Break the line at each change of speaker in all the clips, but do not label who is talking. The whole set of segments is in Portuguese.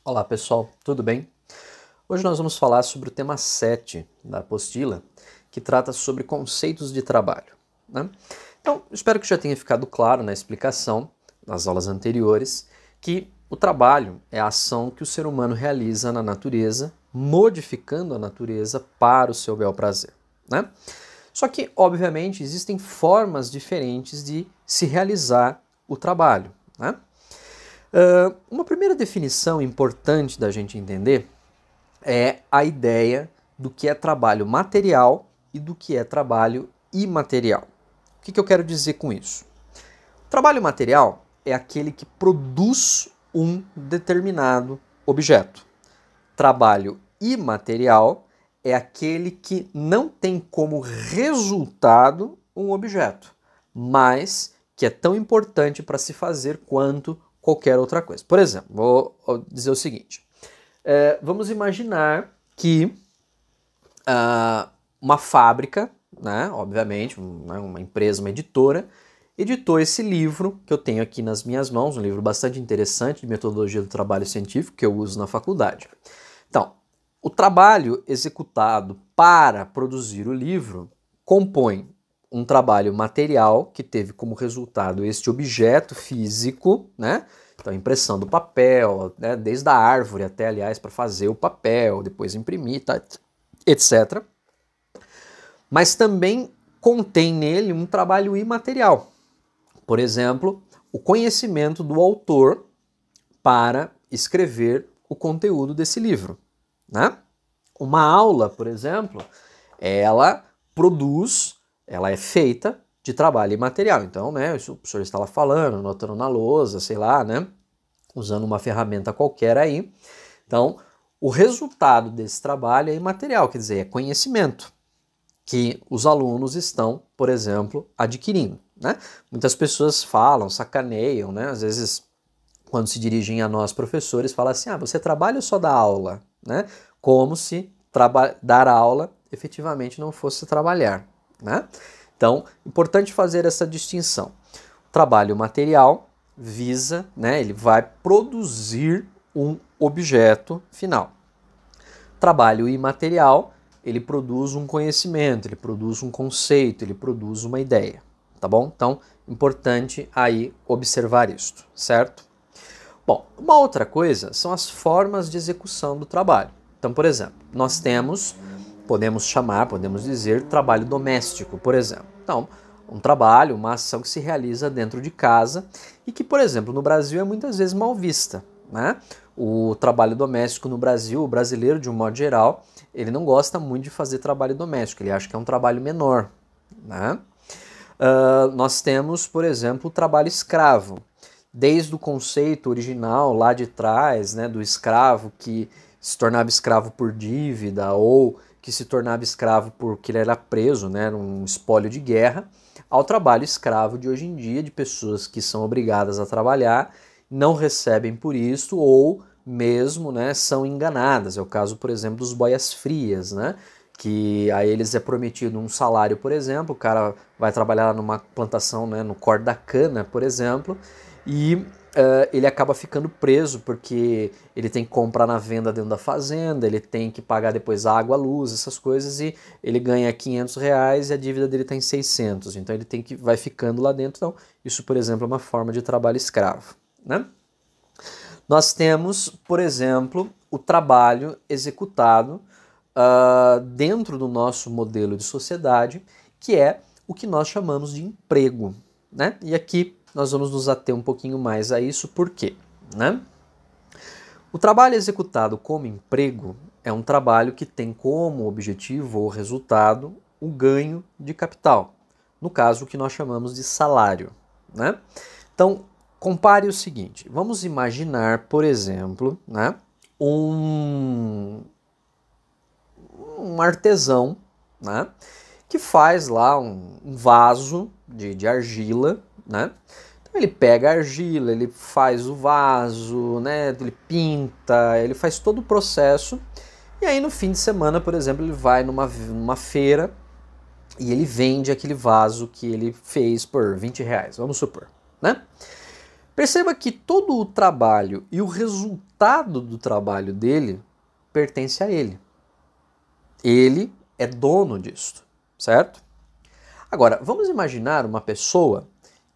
Olá pessoal, tudo bem? Hoje nós vamos falar sobre o tema 7 da apostila, que trata sobre conceitos de trabalho, né? Então, espero que já tenha ficado claro na explicação, nas aulas anteriores, que o trabalho é a ação que o ser humano realiza na natureza, modificando a natureza para o seu bel prazer, né? Só que, obviamente, existem formas diferentes de se realizar o trabalho, né? Uma primeira definição importante da gente entender é a ideia do que é trabalho material e do que é trabalho imaterial. O que eu quero dizer com isso? O trabalho material é aquele que produz um determinado objeto. Trabalho imaterial é aquele que não tem como resultado um objeto, mas que é tão importante para se fazer quanto qualquer outra coisa. Por exemplo, vou dizer o seguinte, vamos imaginar que uma fábrica, né, obviamente, uma empresa, uma editora, editou esse livro que eu tenho aqui nas minhas mãos, um livro bastante interessante de metodologia do trabalho científico que eu uso na faculdade. Então, o trabalho executado para produzir o livro compõe um trabalho material que teve como resultado este objeto físico, né? Então, a impressão do papel, né? Desde a árvore até, aliás, para fazer o papel, depois imprimir, tá? Etc. Mas também contém nele um trabalho imaterial. Por exemplo, o conhecimento do autor para escrever o conteúdo desse livro, né? Uma aula, por exemplo, ela é feita de trabalho imaterial. Então, né, o professor está lá falando, anotando na lousa, sei lá, né, usando uma ferramenta qualquer aí. Então, o resultado desse trabalho é imaterial, quer dizer, é conhecimento que os alunos estão, por exemplo, adquirindo, né? Muitas pessoas falam, sacaneiam, né? Às vezes, quando se dirigem a nós professores, falam assim, você trabalha ou só dá aula? Né? Como se dar aula efetivamente não fosse trabalhar, né? Então, importante fazer essa distinção. O trabalho material visa, né, ele vai produzir um objeto final. O trabalho imaterial, ele produz um conhecimento, ele produz um conceito, ele produz uma ideia, tá bom? Então, importante aí observar isso, certo? Bom, uma outra coisa são as formas de execução do trabalho. Então, por exemplo, nós podemos dizer trabalho doméstico, por exemplo. Então, um trabalho, uma ação que se realiza dentro de casa e que, por exemplo, no Brasil é muitas vezes mal vista, né? O trabalho doméstico no Brasil, o brasileiro de um modo geral, ele não gosta muito de fazer trabalho doméstico, ele acha que é um trabalho menor, né? Nós temos, por exemplo, o trabalho escravo. Desde o conceito original lá de trás, né, do escravo que se tornava escravo por dívida ou que se tornava escravo porque ele era preso, né, num espólio de guerra, ao trabalho escravo de hoje em dia, de pessoas que são obrigadas a trabalhar, não recebem por isso ou mesmo, né, são enganadas. É o caso, por exemplo, dos boias-frias, né, que a eles é prometido um salário, por exemplo, o cara vai trabalhar numa plantação, né, no corte da cana, por exemplo, e ele acaba ficando preso porque ele tem que comprar na venda dentro da fazenda, ele tem que pagar depois água, luz, essas coisas, e ele ganha R$ 500 e a dívida dele está em 600, então ele vai ficando lá dentro. Então, isso, por exemplo, é uma forma de trabalho escravo, né? Nós temos, por exemplo, o trabalho executado dentro do nosso modelo de sociedade, que é o que nós chamamos de emprego, né? E aqui nós vamos nos ater um pouquinho mais a isso, por quê? Né? O trabalho executado como emprego é um trabalho que tem como objetivo ou resultado o ganho de capital, no caso o que nós chamamos de salário, né? Então, compare o seguinte, vamos imaginar, por exemplo, né, um artesão, né, que faz lá um vaso de argila, né? Então ele pega a argila, ele faz o vaso, né? Ele pinta, ele faz todo o processo. E aí no fim de semana, por exemplo, ele vai numa feira e ele vende aquele vaso que ele fez por R$ 20, vamos supor, né? Perceba que todo o trabalho e o resultado do trabalho dele pertence a ele. Ele é dono disso, certo? Agora, vamos imaginar uma pessoa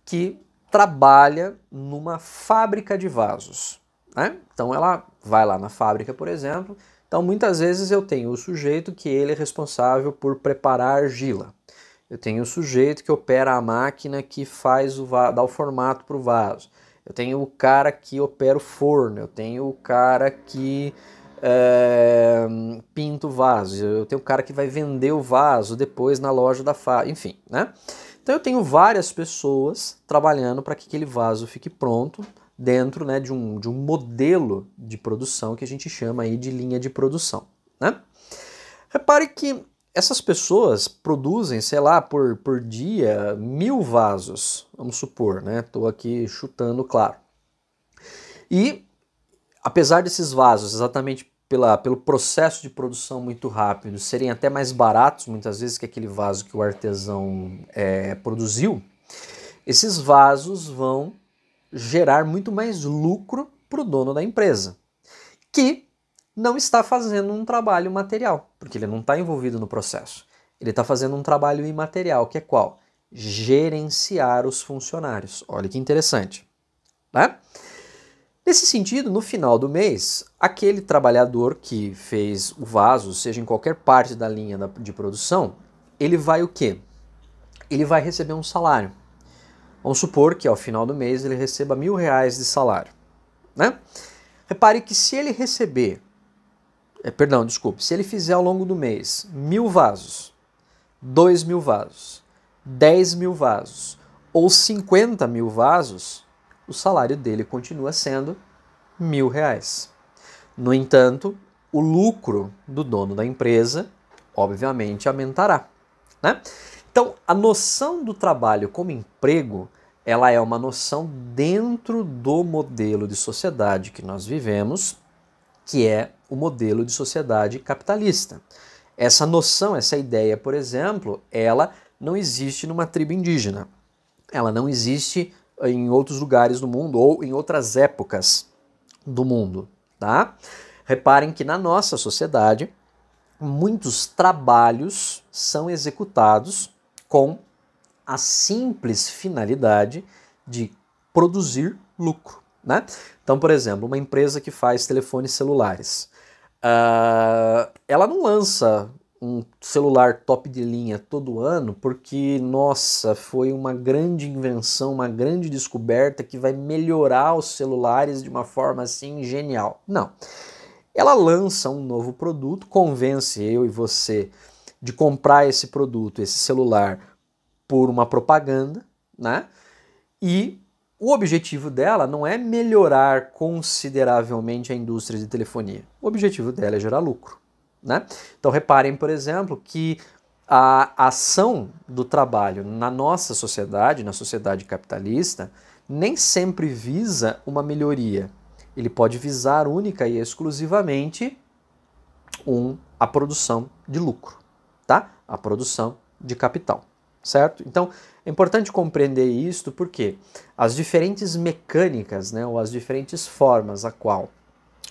que trabalha numa fábrica de vasos, né? Então ela vai lá na fábrica, por exemplo. Então muitas vezes eu tenho o sujeito que ele é responsável por preparar argila. Eu tenho o sujeito que opera a máquina que faz dá o formato para o vaso. Eu tenho o cara que opera o forno. Eu tenho o cara que pinta o vaso. Eu tenho o cara que vai vender o vaso depois na loja da fábrica. Enfim, né? Então eu tenho várias pessoas trabalhando para que aquele vaso fique pronto dentro, né, de um modelo de produção que a gente chama aí de linha de produção, né? Repare que essas pessoas produzem, sei lá, por dia 1000 vasos, vamos supor, né? Estou aqui chutando, claro. E apesar desses vasos, exatamente pelo processo de produção muito rápido, serem até mais baratos, muitas vezes, que aquele vaso que o artesão produziu, esses vasos vão gerar muito mais lucro para o dono da empresa, que não está fazendo um trabalho material, porque ele não está envolvido no processo. Ele está fazendo um trabalho imaterial, que é qual? Gerenciar os funcionários. Olha que interessante, né? Nesse sentido, no final do mês, aquele trabalhador que fez o vaso, seja em qualquer parte da linha de produção, ele vai o quê? Ele vai receber um salário. Vamos supor que ao final do mês ele receba R$1.000 de salário, né? Repare que se ele receber, se ele fizer ao longo do mês 1.000 vasos, 2.000 vasos, 10.000 vasos ou 50.000 vasos, o salário dele continua sendo R$1.000. No entanto, o lucro do dono da empresa, obviamente, aumentará, né? Então, a noção do trabalho como emprego, ela é uma noção dentro do modelo de sociedade que nós vivemos, que é o modelo de sociedade capitalista. Essa noção, essa ideia, por exemplo, ela não existe numa tribo indígena. Ela não existe em outros lugares do mundo ou em outras épocas do mundo, tá? Reparem que na nossa sociedade, muitos trabalhos são executados com a simples finalidade de produzir lucro, né? Então, por exemplo, uma empresa que faz telefones celulares, ela não lança um celular top de linha todo ano porque, nossa, foi uma grande invenção, uma grande descoberta que vai melhorar os celulares de uma forma assim genial. Não. Ela lança um novo produto, convence eu e você de comprar esse produto, esse celular, por uma propaganda, né? E o objetivo dela não é melhorar consideravelmente a indústria de telefonia. O objetivo dela é gerar lucro, né? Então reparem, por exemplo, que a ação do trabalho na nossa sociedade, na sociedade capitalista, nem sempre visa uma melhoria. Ele pode visar única e exclusivamente a produção de lucro, tá? A produção de capital, certo? Então é importante compreender isto porque as diferentes mecânicas, né, ou as diferentes formas a qual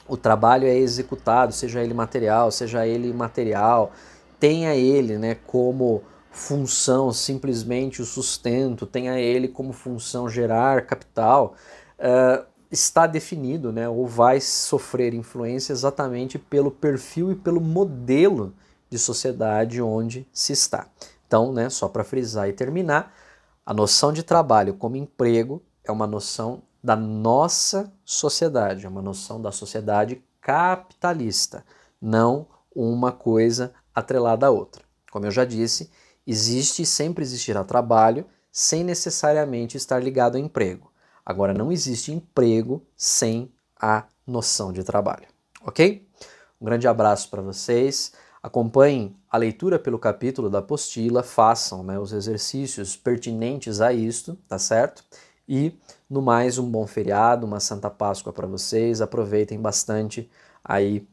o trabalho é executado, seja ele material, seja ele imaterial, tenha ele, né, como função simplesmente o sustento, tenha ele como função gerar capital, está definido, né, ou vai sofrer influência exatamente pelo perfil e pelo modelo de sociedade onde se está. Então, né, só para frisar e terminar, a noção de trabalho como emprego é uma noção da nossa sociedade, é uma noção da sociedade capitalista, não uma coisa atrelada à outra. Como eu já disse, existe e sempre existirá trabalho sem necessariamente estar ligado ao emprego. Agora, não existe emprego sem a noção de trabalho, ok? Um grande abraço para vocês. Acompanhem a leitura pelo capítulo da apostila, façam, né, os exercícios pertinentes a isto, tá certo? E, no mais, um bom feriado, uma Santa Páscoa para vocês. Aproveitem bastante aí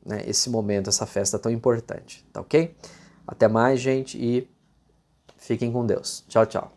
né, esse momento, essa festa tão importante, tá ok? Até mais, gente, e fiquem com Deus. Tchau, tchau.